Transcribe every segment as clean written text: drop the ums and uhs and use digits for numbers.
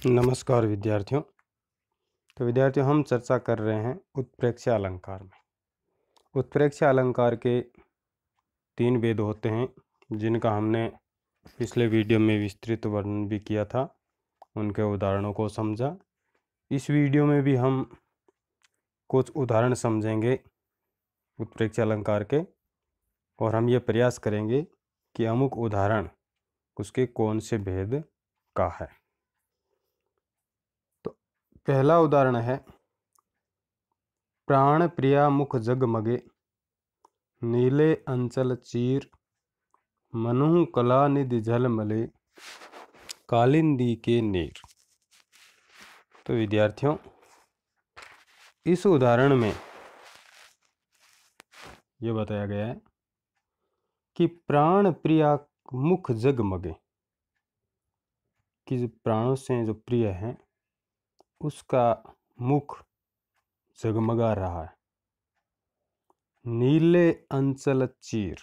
नमस्कार विद्यार्थियों। तो विद्यार्थियों, हम चर्चा कर रहे हैं उत्प्रेक्षा अलंकार में। उत्प्रेक्षा अलंकार के 3 भेद होते हैं, जिनका हमने पिछले वीडियो में विस्तृत वर्णन भी किया था, उनके उदाहरणों को समझा। इस वीडियो में भी हम कुछ उदाहरण समझेंगे उत्प्रेक्षा अलंकार के, और हम ये प्रयास करेंगे कि अमुक उदाहरण उसके कौन से भेद का है। तो पहला उदाहरण है, प्राण प्रिया मुख जगमगे, नीले अंचल चीर, मनु कला निधि झलमले, कालिंदी के नीर। तो विद्यार्थियों, इस उदाहरण में यह बताया गया है कि प्राण प्रिया मुख जगमगे, कि प्राणों से जो प्रिय है उसका मुख जगमगा रहा है। नीले अंचल चीर,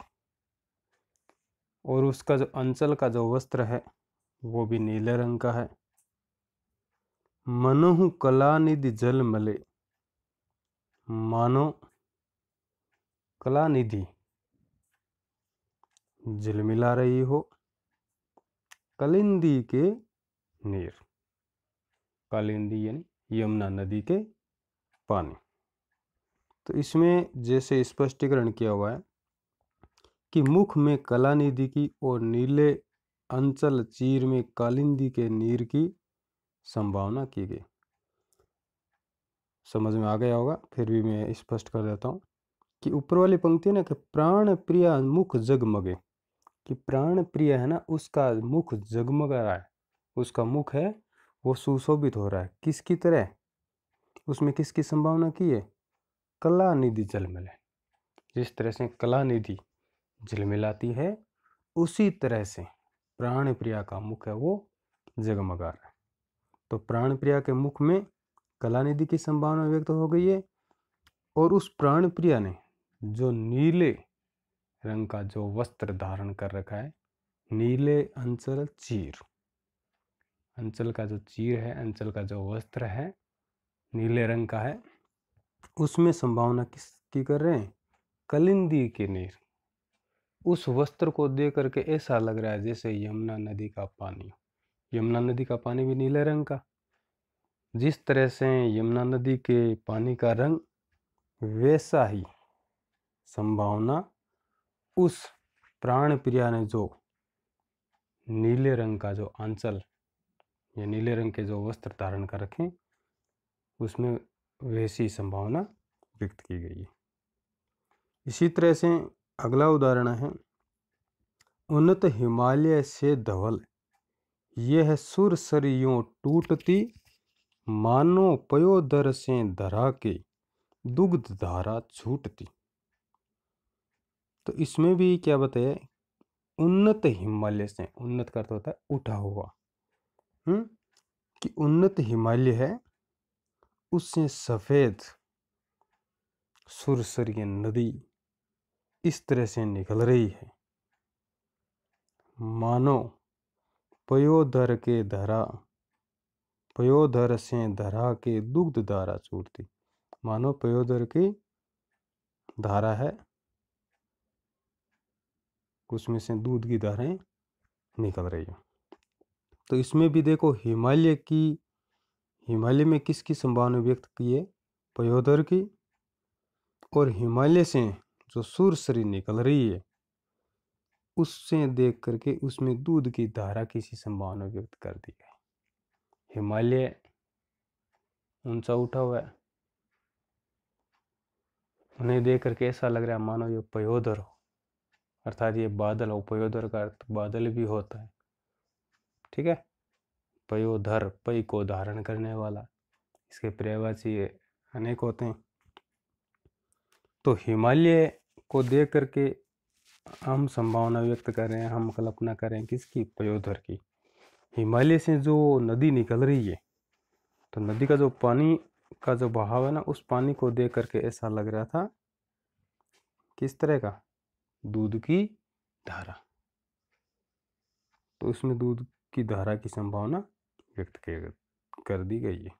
और उसका जो अंचल का जो वस्त्र है वो भी नीले रंग का है। मनोहु कलानिधि झलमले, मानो कलानिधि झिलमिला रही हो। कालिंदी के नीर, कालिंदी यानी यमुना नदी के पानी। तो इसमें जैसे स्पष्टीकरण किया हुआ है कि मुख में कलानिधि की और नीले अंचल चीर में कालिंदी के नीर की संभावना की गई। समझ में आ गया होगा, फिर भी मैं स्पष्ट कर देता हूँ कि ऊपर वाली पंक्ति है ना, कि प्राण प्रिया मुख जगमगे, कि प्राण प्रिय है ना, उसका मुख जगमग रहा है, उसका मुख है वो सुशोभित हो रहा है। किसकी तरह? उसमें किसकी संभावना की है? कला निधि झलमिले। जिस तरह से कला निधि झिलमिलाती है, उसी तरह से प्राण प्रिया का मुख है वो जगमगा रहा है। तो प्राण प्रिया के मुख में कला निधि की संभावना व्यक्त हो गई है, और उस प्राण प्रिया ने जो नीले रंग का जो वस्त्र धारण कर रखा है, नीले अंचल चीर, अंचल का जो चीर है, अंचल का जो वस्त्र है नीले रंग का है, उसमें संभावना किसकी कर रहे हैं? कालिंदी के नीर। उस वस्त्र को देख करके ऐसा लग रहा है जैसे यमुना नदी का पानी। यमुना नदी का पानी भी नीले रंग का, जिस तरह से यमुना नदी के पानी का रंग, वैसा ही संभावना उस प्राण प्रिया ने जो नीले रंग का जो आंचल या नीले रंग के जो वस्त्र धारण कर रखे, उसमें वैसी संभावना व्यक्त की गई है। इसी तरह से अगला उदाहरण है, उन्नत हिमालय से धवल, यह सुर सरियों टूटती, मानो पयोदर से धरा के दुग्ध धारा छूटती। तो इसमें भी क्या बताया? उन्नत हिमालय से, उन्नत का अर्थ होता है उठा हुआ, कि उन्नत हिमालय है, उससे सफेद सुरसरी नदी इस तरह से निकल रही है, मानो पयोधर के धरा, पयोधर से धरा के दुग्ध धारा छूटती। मानो पयोधर की धारा है, उसमें से दूध की धाराएं निकल रही है। तो इसमें भी देखो, हिमालय में किसकी संभावना व्यक्त की है? पयोधर की। और हिमालय से जो सुरसरी निकल रही है, उससे देख करके उसमें दूध की धारा की सी संभावना व्यक्त कर दी है। हिमालय ऊंचा उठा हुआ है, उन्हें देख करके ऐसा लग रहा है मानो ये पयोधर हो, अर्थात ये बादल हो। पयोधर का अर्थ बादल भी होता है, ठीक है। पयोधर, पय को धारण करने वाला, इसके पर्यायवाची अनेक होते हैं। तो हिमालय को देख करके हम संभावना व्यक्त कर रहे हैं, हम कल्पना कर रहे हैं किसकी? पयोधर की। हिमालय से जो नदी निकल रही है, तो नदी का जो पानी का जो बहाव है ना, उस पानी को देख करके ऐसा लग रहा था किस तरह का? दूध की धारा। तो उसमें दूध की धारा की संभावना व्यक्त कर दी गई है।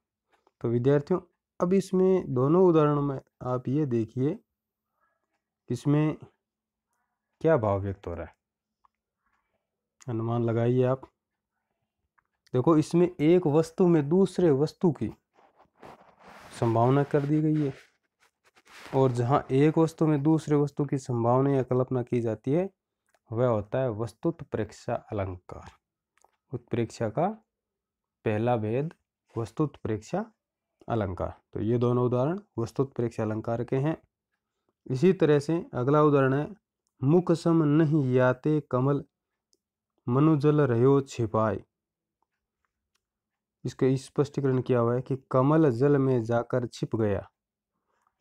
तो विद्यार्थियों, अब इसमें दोनों उदाहरणों में आप ये देखिए इसमें क्या भाव व्यक्त हो रहा है, अनुमान लगाइए आप। देखो, इसमें एक वस्तु में दूसरे वस्तु की संभावना कर दी गई है, और जहां एक वस्तु में दूसरे वस्तु की संभावना या कल्पना की जाती है वह होता है वस्तुत्प्रेक्षा अलंकार। उत्प्रेक्षा का पहला भेद वस्तुत्प्रेक्षा अलंकार। तो ये दोनों उदाहरण वस्तुत्प्रेक्षा अलंकार के हैं। इसी तरह से अगला उदाहरण है, मुख सम नहीं याते कमल मनुजल रहो छिपाए। इसका स्पष्टीकरण किया हुआ है कि कमल जल में जाकर छिप गया।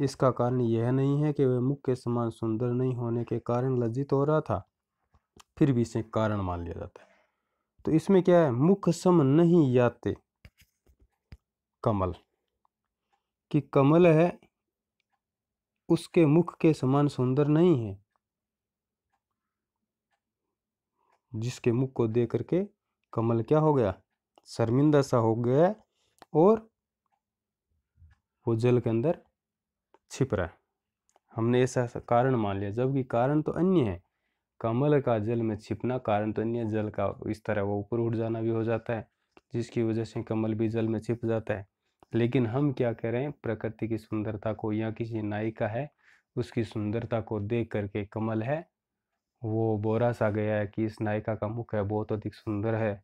इसका कारण यह नहीं है कि वह मुख के समान सुंदर नहीं होने के कारण लज्जित हो रहा था, फिर भी इसे कारण मान लिया जाता है। तो इसमें क्या है, मुख सम नहीं याते कमल, कि कमल है उसके मुख के समान सुंदर नहीं है, जिसके मुख को देख करके कमल क्या हो गया, शर्मिंदा सा हो गया और वो जल के अंदर छिप रहा है। हमने ऐसा कारण मान लिया, जबकि कारण तो अन्य है। कमल का जल में छिपना कारण तो अन्य, जल का इस तरह वो ऊपर उठ जाना भी हो जाता है, जिसकी वजह से कमल भी जल में छिप जाता है। लेकिन हम क्या कह रहे हैं, प्रकृति की सुंदरता को या किसी नायिका है उसकी सुंदरता को देख करके कमल है वो बोरा सा गया है कि इस नायिका का मुख है बहुत अधिक सुंदर है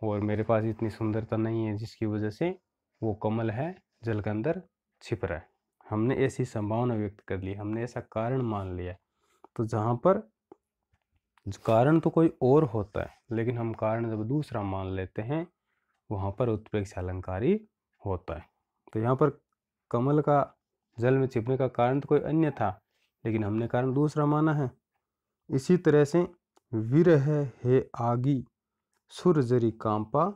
और मेरे पास इतनी सुंदरता नहीं है, जिसकी वजह से वो कमल है जल के अंदर छिप रहा है। हमने ऐसी संभावना व्यक्त कर ली, हमने ऐसा कारण मान लिया। तो जहाँ पर कारण तो कोई और होता है, लेकिन हम कारण जब दूसरा मान लेते हैं वहाँ पर उत्प्रेक्षा अलंकारी होता है। तो यहाँ पर कमल का जल में छिपने का कारण तो कोई अन्य था, लेकिन हमने कारण दूसरा माना है। इसी तरह से विरह है आगी सुर जरी कांपा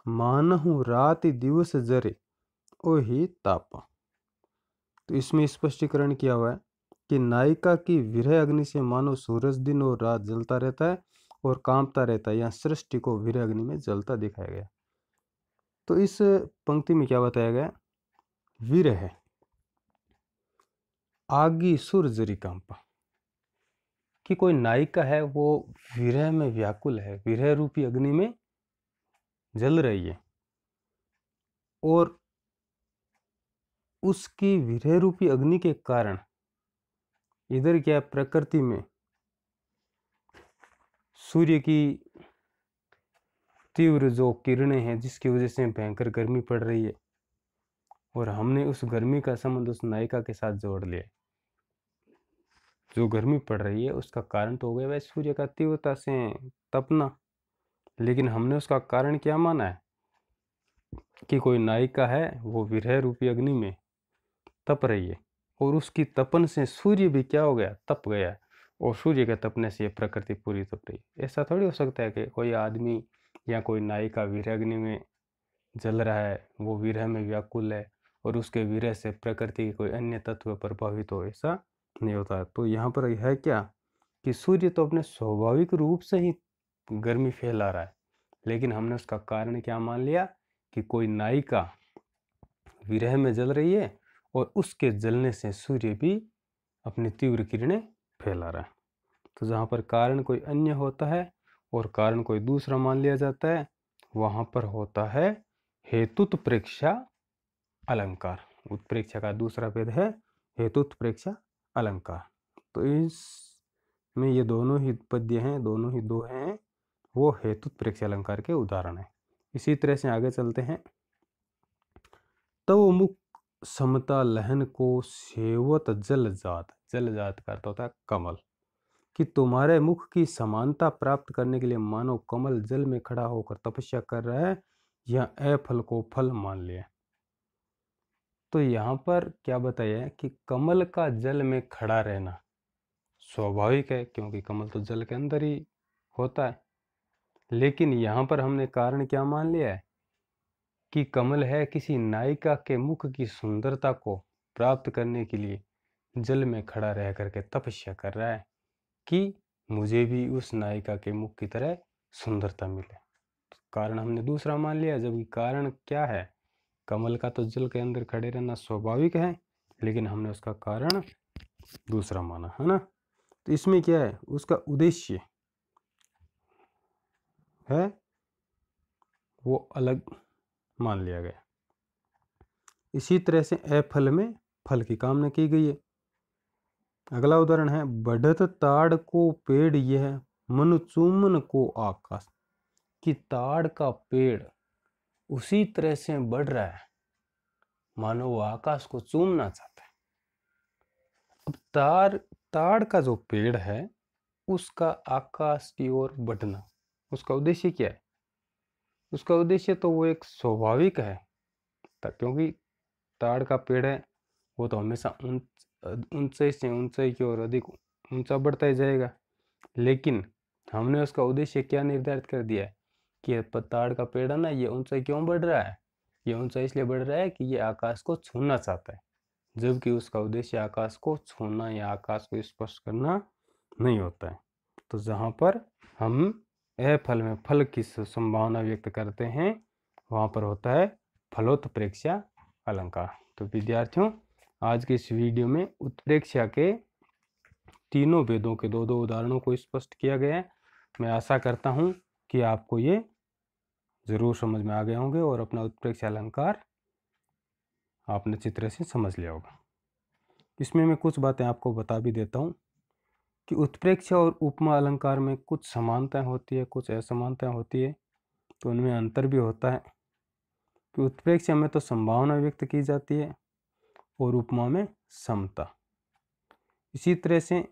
मानहु रात दिवस जरे ओही तापा। तो इसमें स्पष्टीकरण किया हुआ है कि नायिका की विरह अग्नि से मानो सूरज दिन और रात जलता रहता है और कांपता रहता है। यहाँ सृष्टि को विरह अग्नि में जलता दिखाया गया। तो इस पंक्ति में क्या बताया गया, विरह आगी सुर जरी कांपा, कि कोई नायिका है वो विरह में व्याकुल है, विरह रूपी अग्नि में जल रही है, और उसकी विरह रूपी अग्नि के कारण इधर क्या प्रकृति में सूर्य की तीव्र जो किरणें हैं जिसकी वजह से भयंकर गर्मी पड़ रही है, और हमने उस गर्मी का संबंध उस नायिका के साथ जोड़ लिया। जो गर्मी पड़ रही है उसका कारण तो हो गया वह सूर्य का तीव्रता से तपना, लेकिन हमने उसका कारण क्या माना है कि कोई नायिका है वो विरह रूपी अग्नि में तप रही है, और उसकी तपन से सूर्य भी क्या हो गया, तप गया, और सूर्य के तपने से ये प्रकृति पूरी तप रही है। ऐसा थोड़ी हो सकता है कि कोई आदमी या कोई नायिका विरह अग्नि में जल रहा है, वो विरह में व्याकुल है और उसके विरह से प्रकृति के कोई अन्य तत्व प्रभावित हो, ऐसा नहीं होता। तो यहाँ पर है क्या कि सूर्य तो अपने स्वाभाविक रूप से ही गर्मी फैला रहा है, लेकिन हमने उसका कारण क्या मान लिया कि कोई नायिका विरह में जल रही है और उसके जलने से सूर्य भी अपनी तीव्र किरणें फैला रहा है। तो जहाँ पर कारण कोई अन्य होता है और कारण कोई दूसरा मान लिया जाता है, वहाँ पर होता है हेतुत्प्रेक्षा अलंकार। उत्प्रेक्षा का दूसरा भेद है हेतुत्प्रेक्षा अलंकार। तो इसमें ये दोनों ही पद्य हैं, दोनों ही दो हैं, वो हेतुत्प्रेक्षा अलंकार के उदाहरण हैं। इसी तरह से आगे चलते हैं। तो मुख समता लहन को सेवत जल जात, जल जात का अर्थ होता है कमल, कि तुम्हारे मुख की समानता प्राप्त करने के लिए मानो कमल जल में खड़ा होकर तपस्या कर रहा है या अफल को फल मान लिया। तो यहाँ पर क्या बताया है कि कमल का जल में खड़ा रहना स्वाभाविक है, क्योंकि कमल तो जल के अंदर ही होता है, लेकिन यहाँ पर हमने कारण क्या मान लिया है कि कमल है किसी नायिका के मुख की सुंदरता को प्राप्त करने के लिए जल में खड़ा रह करके तपस्या कर रहा है कि मुझे भी उस नायिका के मुख की तरह सुंदरता मिले। कारण हमने दूसरा मान लिया, जबकि कारण क्या है, कमल का तो जल के अंदर खड़े रहना स्वाभाविक है, लेकिन हमने उसका कारण दूसरा माना, है ना। तो इसमें क्या है, उसका उद्देश्य है वो अलग मान लिया गया। इसी तरह से अफल में फल की कामना की गई है। अगला उदाहरण है, बढ़त ताड़ को पेड़ यह मन चूमन को आकाश, कि ताड़ का पेड़ उसी तरह से बढ़ रहा है मानो वो आकाश को चूमना चाहता है। अब ताड़ का जो पेड़ है उसका आकाश की ओर बढ़ना, उसका उद्देश्य क्या है, उसका उद्देश्य तो वो एक स्वाभाविक है, क्योंकि ताड़ का पेड़ है वो तो हमेशा ऊंचाई से ऊंचाई की ओर अधिक ऊंचा बढ़ता ही जाएगा। लेकिन हमने उसका उद्देश्य क्या निर्धारित कर दिया है कि ताड़ का पेड़ है ना, ये ऊंचाई क्यों बढ़ रहा है, ये ऊंचाई इसलिए बढ़ रहा है कि ये आकाश को छूना चाहता है, जबकि उसका उद्देश्य आकाश को छूना या आकाश को स्पर्श करना नहीं होता है। तो जहाँ पर हम अफल में फल की संभावना व्यक्त करते हैं वहाँ पर होता है फलोत्प्रेक्षा अलंकार। तो विद्यार्थियों, आज के इस वीडियो में उत्प्रेक्षा के तीनों वेदों के दो दो उदाहरणों को स्पष्ट किया गया है। मैं आशा करता हूँ कि आपको ये जरूर समझ में आ गए होंगे और अपना उत्प्रेक्षा अलंकार आपने अच्छी तरह से समझ लिया होगा। इसमें मैं कुछ बातें आपको बता भी देता हूँ कि उत्प्रेक्षा और उपमा अलंकार में कुछ समानताएं होती है, कुछ असमानताएं होती है, तो उनमें अंतर भी होता है कि उत्प्रेक्षा में तो संभावना व्यक्त की जाती है और उपमा में समता। इसी तरह से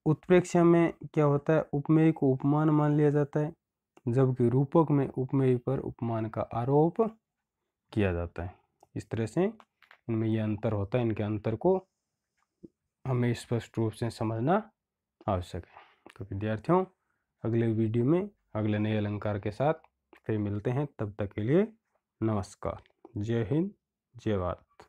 उत्प्रेक्षा में क्या होता है, उपमेय को उपमान मान लिया जाता है, जबकि रूपक में उपमेय पर उपमान का आरोप किया जाता है। इस तरह से इनमें यह अंतर होता है, इनके अंतर को हमें स्पष्ट रूप से समझना आवश्यक है। तो विद्यार्थियों, अगले वीडियो में अगले नए अलंकार के साथ फिर मिलते हैं, तब तक के लिए नमस्कार। जय हिंद, जय भारत।